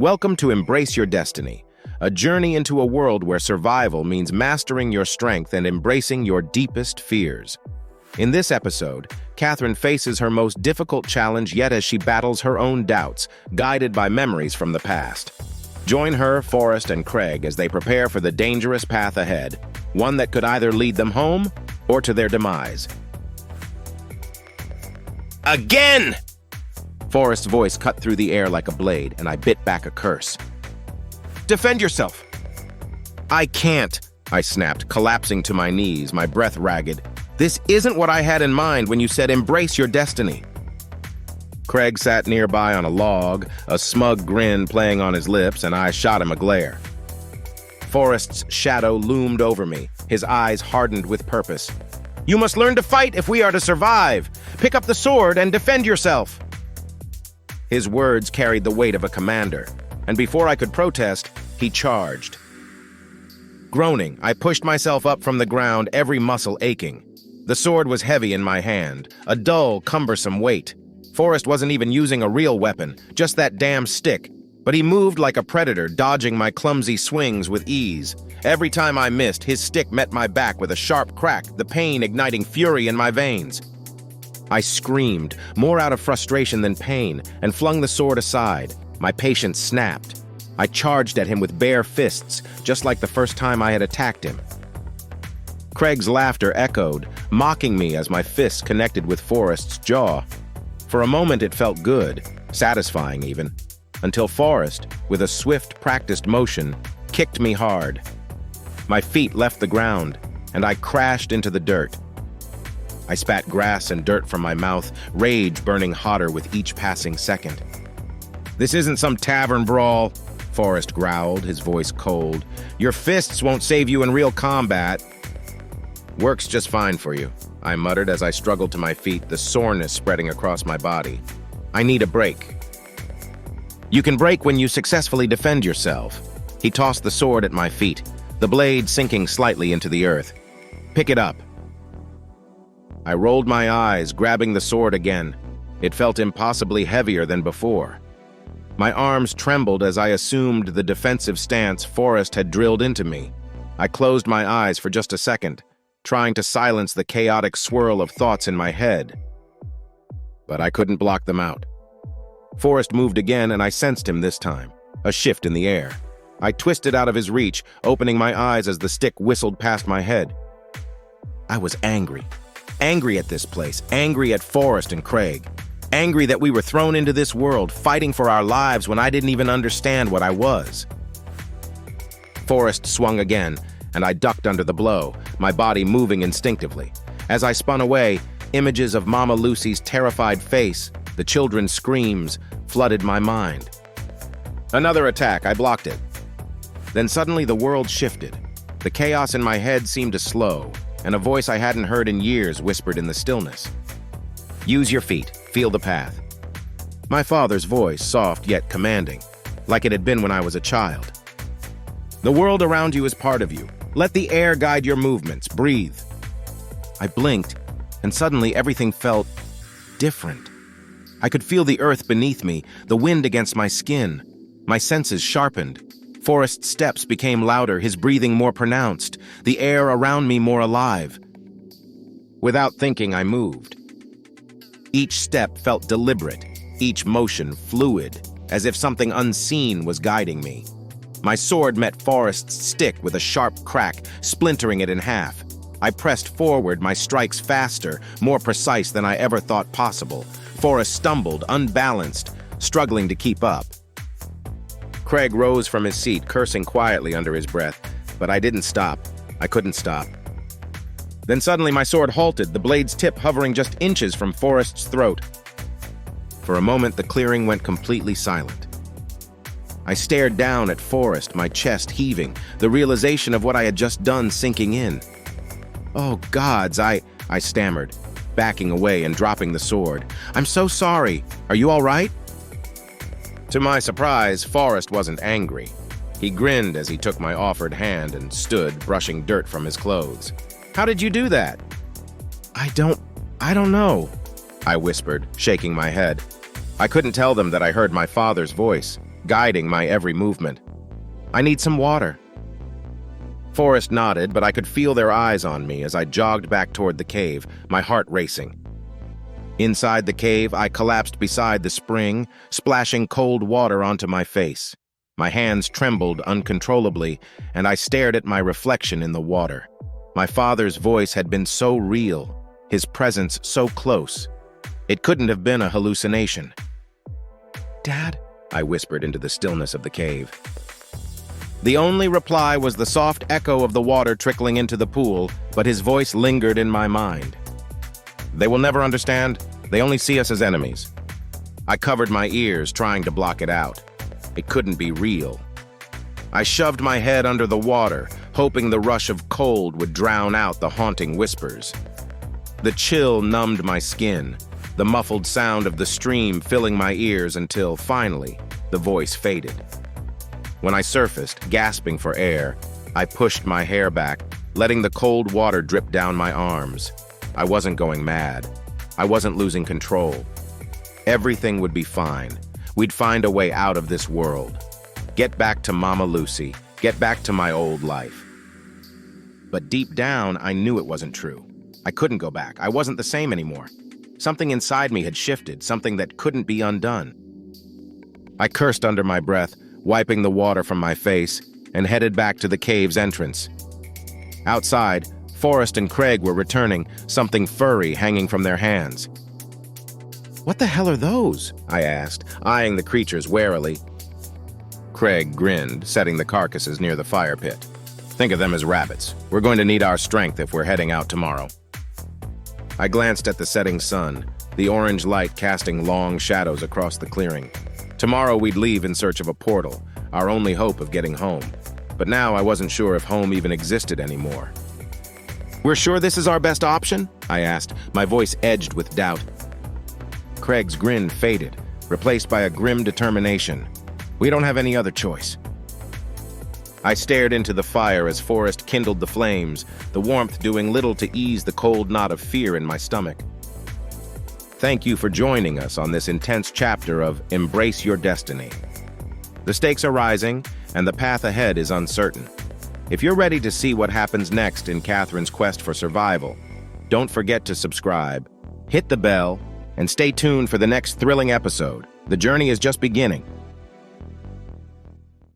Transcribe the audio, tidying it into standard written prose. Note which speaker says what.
Speaker 1: Welcome to Embrace Your Destiny, a journey into a world where survival means mastering your strength and embracing your deepest fears. In this episode, Katherine faces her most difficult challenge yet as she battles her own doubts, guided by memories from the past. Join her, Forrest, and Craig as they prepare for the dangerous path ahead, one that could either lead them home or to their demise. Again! Forrest's voice cut through the air like a blade, and I bit back a curse. Defend yourself! I can't, I snapped, collapsing to my knees, my breath ragged. This isn't what I had in mind when you said embrace your destiny. Craig sat nearby on a log, a smug grin playing on his lips, and I shot him a glare. Forrest's shadow loomed over me, his eyes hardened with purpose. You must learn to fight if we are to survive. Pick up the sword and defend yourself. His words carried the weight of a commander, and before I could protest, he charged. Groaning, I pushed myself up from the ground, every muscle aching. The sword was heavy in my hand, a dull, cumbersome weight. Forrest wasn't even using a real weapon, just that damn stick, but he moved like a predator, dodging my clumsy swings with ease. Every time I missed, his stick met my back with a sharp crack, the pain igniting fury in my veins. I screamed, more out of frustration than pain, and flung the sword aside. My patience snapped. I charged at him with bare fists, just like the first time I had attacked him. Craig's laughter echoed, mocking me as my fists connected with Forrest's jaw. For a moment it felt good, satisfying even, until Forrest, with a swift, practiced motion, kicked me hard. My feet left the ground, and I crashed into the dirt. I spat grass and dirt from my mouth, rage burning hotter with each passing second. This isn't some tavern brawl, Forrest growled, his voice cold. Your fists won't save you in real combat. Works just fine for you, I muttered as I struggled to my feet, the soreness spreading across my body. I need a break. You can break when you successfully defend yourself. He tossed the sword at my feet, the blade sinking slightly into the earth. Pick it up. I rolled my eyes, grabbing the sword again. It felt impossibly heavier than before. My arms trembled as I assumed the defensive stance Forrest had drilled into me. I closed my eyes for just a second, trying to silence the chaotic swirl of thoughts in my head. But I couldn't block them out. Forrest moved again, and I sensed him this time, a shift in the air. I twisted out of his reach, opening my eyes as the stick whistled past my head. I was angry. Angry at this place, angry at Forrest and Craig. Angry that we were thrown into this world, fighting for our lives when I didn't even understand what I was. Forrest swung again, and I ducked under the blow, my body moving instinctively. As I spun away, images of Mama Lucy's terrified face, the children's screams, flooded my mind. Another attack, I blocked it. Then suddenly the world shifted. The chaos in my head seemed to slow, and a voice I hadn't heard in years whispered in the stillness. Use your feet, feel the path. My father's voice, soft yet commanding, like it had been when I was a child. The world around you is part of you. Let the air guide your movements, breathe. I blinked, and suddenly everything felt different. I could feel the earth beneath me, the wind against my skin. My senses sharpened. Forrest's steps became louder, his breathing more pronounced, the air around me more alive. Without thinking, I moved. Each step felt deliberate, each motion fluid, as if something unseen was guiding me. My sword met Forrest's stick with a sharp crack, splintering it in half. I pressed forward, my strikes faster, more precise than I ever thought possible. Forrest stumbled, unbalanced, struggling to keep up. Craig rose from his seat, cursing quietly under his breath, but I didn't stop. I couldn't stop. Then suddenly my sword halted, the blade's tip hovering just inches from Forrest's throat. For a moment, the clearing went completely silent. I stared down at Forrest, my chest heaving, the realization of what I had just done sinking in. Oh, gods, I stammered, backing away and dropping the sword. I'm so sorry. Are you all right? To my surprise, Forrest wasn't angry. He grinned as he took my offered hand and stood, brushing dirt from his clothes. How did you do that? I don't know, I whispered, shaking my head. I couldn't tell them that I heard my father's voice. guiding my every movement. "I need some water." Forrest nodded, but I could feel their eyes on me as I jogged back toward the cave, my heart racing. Inside the cave, I collapsed beside the spring, splashing cold water onto my face. My hands trembled uncontrollably, and I stared at my reflection in the water. My father's voice had been so real, his presence so close. It couldn't have been a hallucination. "Dad?" I whispered into the stillness of the cave. The only reply was the soft echo of the water trickling into the pool, but his voice lingered in my mind. "They will never understand. They only see us as enemies." I covered my ears, trying to block it out. It couldn't be real. I shoved my head under the water, hoping the rush of cold would drown out the haunting whispers. The chill numbed my skin, the muffled sound of the stream filling my ears until, finally, the voice faded. When I surfaced, gasping for air, I pushed my hair back, letting the cold water drip down my arms. I wasn't going mad. I wasn't losing control. Everything would be fine. We'd find a way out of this world. Get back to Mama Lucy. Get back to my old life. But deep down, I knew it wasn't true. I couldn't go back. I wasn't the same anymore. Something inside me had shifted, something that couldn't be undone. I cursed under my breath, wiping the water from my face, and headed back to the cave's entrance. Outside, Forrest and Craig were returning, something furry hanging from their hands. "What the hell are those?" I asked, eyeing the creatures warily. Craig grinned, setting the carcasses near the fire pit. "Think of them as rabbits. We're going to need our strength if we're heading out tomorrow." I glanced at the setting sun, the orange light casting long shadows across the clearing. Tomorrow we'd leave in search of a portal, our only hope of getting home. But now I wasn't sure if home even existed anymore. "We're sure this is our best option?" I asked, my voice edged with doubt. Craig's grin faded, replaced by a grim determination. "We don't have any other choice." I stared into the fire as Forrest kindled the flames, the warmth doing little to ease the cold knot of fear in my stomach. Thank you for joining us on this intense chapter of Embrace Your Destiny. The stakes are rising, and the path ahead is uncertain. If you're ready to see what happens next in Katherine's quest for survival, don't forget to subscribe, hit the bell, and stay tuned for the next thrilling episode. The journey is just beginning.